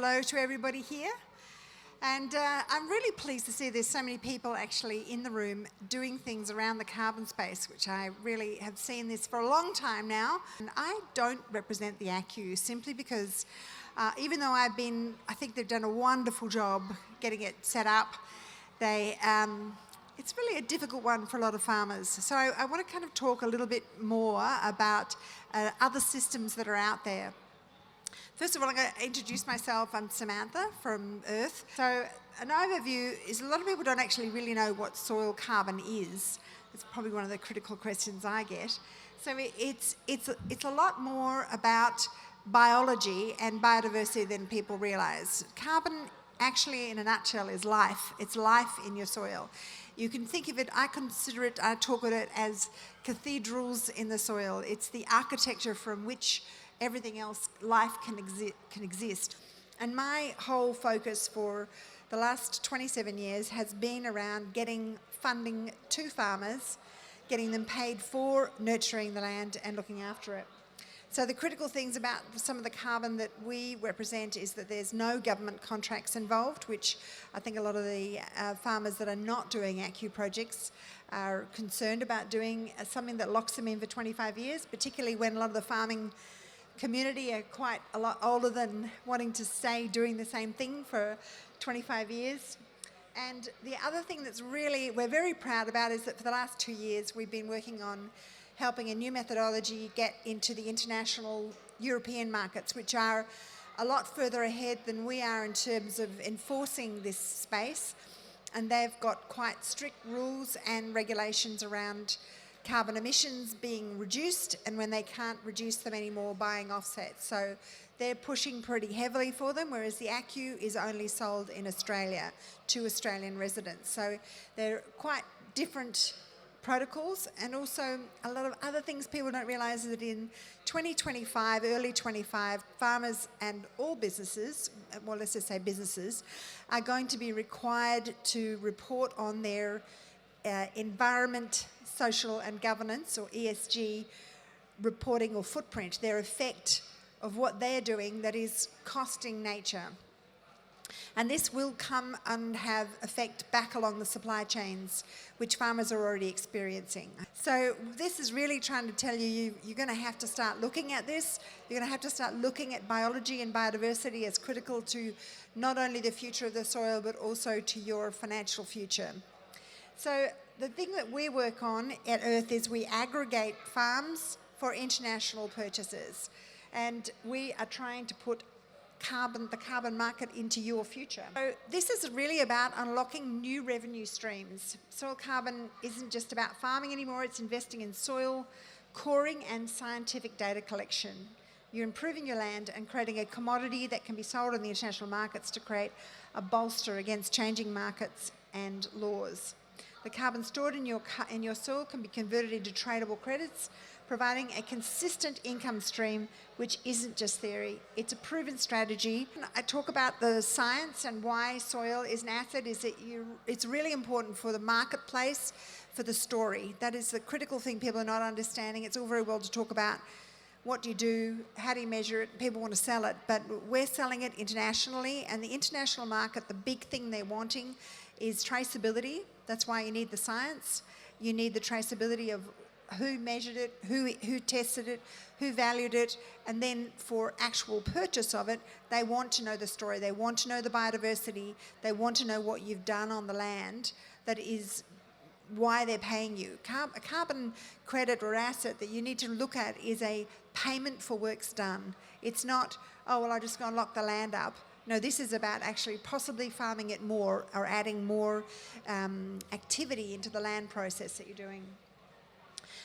hello to everybody here. And I'm really pleased to see there's so many people actually in the room doing things around the carbon space, which I really have seen this for a long time now. And I don't represent the aquip simply because even though I think they've done a wonderful job getting it set up, it's really a difficult one for a lot of farmers. So I want to kind of talk a little bit more about other systems that are out there. First of all, I'm going to introduce myself. I'm Samantha from Earth. So an overview is a lot of people don't actually really know what soil carbon is. It's probably one of the critical questions I get. So it's a lot more about biology and biodiversity than people realise. Carbon actually in a nutshell is life. It's life in your soil. You can think of it, I talk about it as cathedrals in the soil. It's the architecture from which everything else, life can exist. And my whole focus for the last 27 years has been around getting funding to farmers, getting them paid for nurturing the land and looking after it. So the critical things about some of the carbon that we represent is that there's no government contracts involved, which I think a lot of the farmers that are not doing aquip projects are concerned about doing something that locks them in for 25 years, particularly when a lot of the farming community are quite a lot older than wanting to stay doing the same thing for 25 years. And the other thing that's really we're very proud about is that for the last 2 years we've been working on helping a new methodology get into the international European markets, which are a lot further ahead than we are in terms of enforcing this space. And they've got quite strict rules and regulations around carbon emissions being reduced, and when they can't reduce them anymore, buying offsets. So they're pushing pretty heavily for them, whereas the aquip is only sold in Australia to Australian residents. So they're quite different protocols, and also a lot of other things people don't realise is that in 2025, early 25, farmers and all businesses, well, let's just say businesses, are going to be required to report on their environment, social and governance, or ESG, reporting or footprint, their effect of what they're doing that is costing nature. And this will come and have effect back along the supply chains, which farmers are already experiencing. So this is really trying to tell you, you're going to have to start looking at this. You're going to have to start looking at biology and biodiversity as critical to not only the future of the soil, but also to your financial future. So the thing that we work on at Earth is we aggregate farms for international purchases. And we are trying to put the carbon market into your future. So this is really about unlocking new revenue streams. Soil carbon isn't just about farming anymore, it's investing in soil coring and scientific data collection. You're improving your land and creating a commodity that can be sold in the international markets to create a bolster against changing markets and laws. The carbon stored in your soil can be converted into tradable credits, providing a consistent income stream, which isn't just theory. It's a proven strategy. I talk about the science and why soil is an asset is that it's really important for the marketplace, for the story. That is the critical thing people are not understanding. It's all very well to talk about what do you do, how do you measure it, people want to sell it, but we're selling it internationally, and the international market, the big thing they're wanting is traceability. That's why you need the science. You need the traceability of who measured it, who tested it, who valued it, and then for actual purchase of it, they want to know the story. They want to know the biodiversity. They want to know what you've done on the land that is why they're paying you. A carbon credit or asset that you need to look at is a payment for works done. It's not, oh, well, I just go and lock the land up. No, this is about actually possibly farming it more or adding more activity into the land process that you're doing.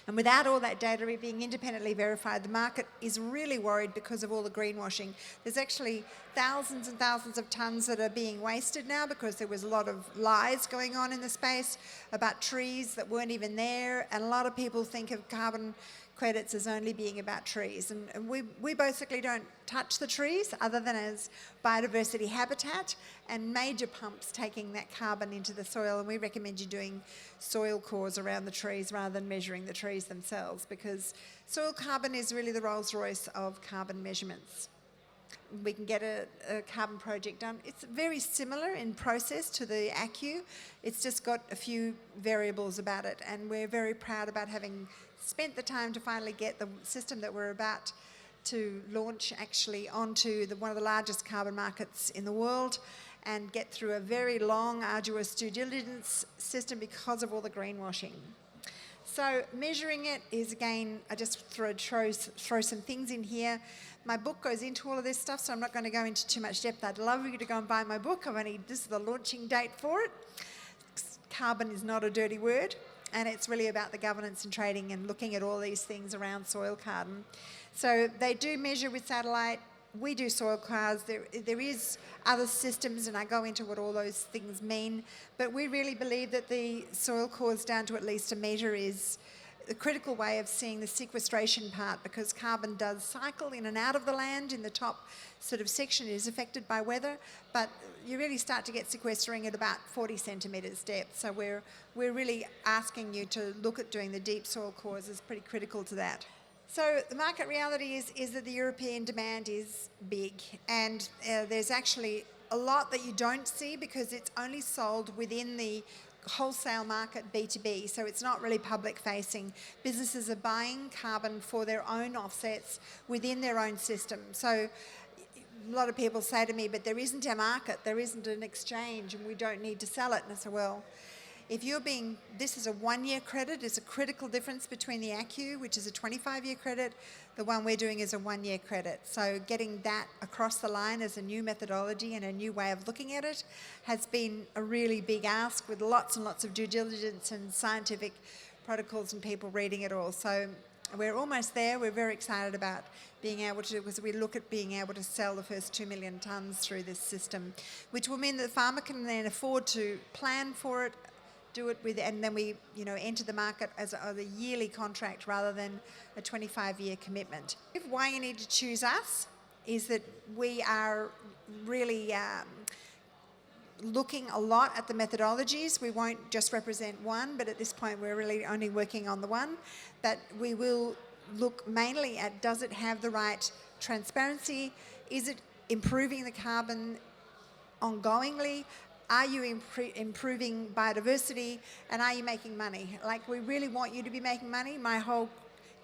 And without all that data being independently verified, the market is really worried because of all the greenwashing. There's actually thousands and thousands of tonnes that are being wasted now because there was a lot of lies going on in the space about trees that weren't even there, and a lot of people think of carbon credits as only being about trees. And we basically don't touch the trees other than as biodiversity habitat and major pumps taking that carbon into the soil. And we recommend you doing soil cores around the trees rather than measuring the trees themselves, because soil carbon is really the Rolls Royce of carbon measurements. we can get a carbon project done. It's very similar in process to the aquip. It's just got a few variables about it, and we're very proud about having spent the time to finally get the system that we're about to launch actually onto one of the largest carbon markets in the world, and get through a very long, arduous due diligence system because of all the greenwashing. So measuring it is, again, I just throw some things in here. My book goes into all of this stuff, so I'm not going to go into too much depth. I'd love you to go and buy my book. This is the launching date for it. Carbon is not a dirty word, and it's really about the governance and trading and looking at all these things around soil carbon. So they do measure with satellite. We do soil cars. There is other systems, and I go into what all those things mean, but we really believe that the soil cores down to at least a measure is a critical way of seeing the sequestration part, because carbon does cycle in and out of the land. In the top sort of section is affected by weather, but you really start to get sequestering at about 40 centimetres depth. So we're really asking you to look at doing the deep soil cores is pretty critical to that. So the market reality is that the European demand is big, and there's actually a lot that you don't see because it's only sold within the wholesale market, B2B, so it's not really public facing. Businesses are buying carbon for their own offsets within their own system. So a lot of people say to me, but there isn't a market, there isn't an exchange, and we don't need to sell it. And I say, well, if this is a 1-year credit, it's a critical difference between the aquip, which is a 25-year credit. The one we're doing is a 1-year credit. So getting that across the line as a new methodology and a new way of looking at it has been a really big ask, with lots and lots of due diligence and scientific protocols and people reading it all. So we're almost there. We're very excited about being able to, because we look at being able to sell the first 2 million tonnes through this system, which will mean that the farmer can then afford to plan for it, do it with, and then we enter the market as a yearly contract rather than a 25-year commitment. Why you need to choose us is that we are really looking a lot at the methodologies. We won't just represent one, but at this point we're really only working on the one. But we will look mainly at, does it have the right transparency? Is it improving the carbon ongoingly? Are you improving biodiversity, and are you making money? Like, we really want you to be making money. My whole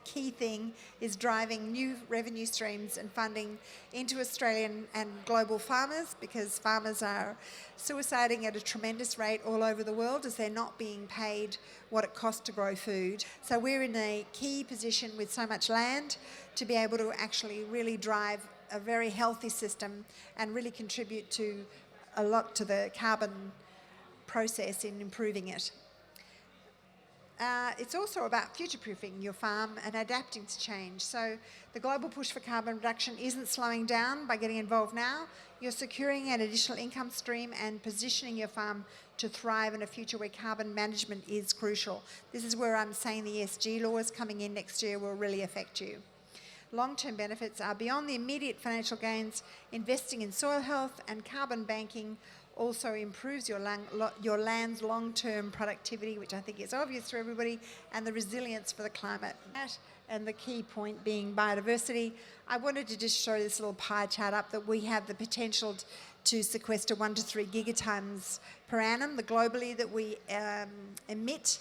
key thing is driving new revenue streams and funding into Australian and global farmers, because farmers are suiciding at a tremendous rate all over the world as they're not being paid what it costs to grow food. So we're in a key position with so much land to be able to actually really drive a very healthy system and really contribute to a lot to the carbon process in improving it. It's also about future-proofing your farm and adapting to change. So the global push for carbon reduction isn't slowing down by getting involved now. You're securing an additional income stream and positioning your farm to thrive in a future where carbon management is crucial. This is where I'm saying the ESG laws coming in next year will really affect you. Long-term benefits are beyond the immediate financial gains. Investing in soil health and carbon banking also improves your land's long-term productivity, which I think is obvious to everybody, and the resilience for the climate. And the key point being biodiversity. I wanted to just show this little pie chart up that we have the potential to sequester 1 to 3 gigatons per annum. The globally that we emit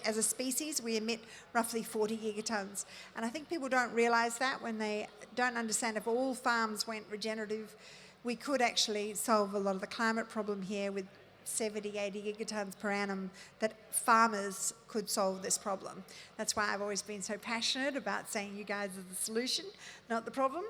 as a species, we emit roughly 40 gigatons. And I think people don't realise that when they don't understand if all farms went regenerative, we could actually solve a lot of the climate problem here with 70, 80 gigatons per annum, that farmers could solve this problem. That's why I've always been so passionate about saying you guys are the solution, not the problem.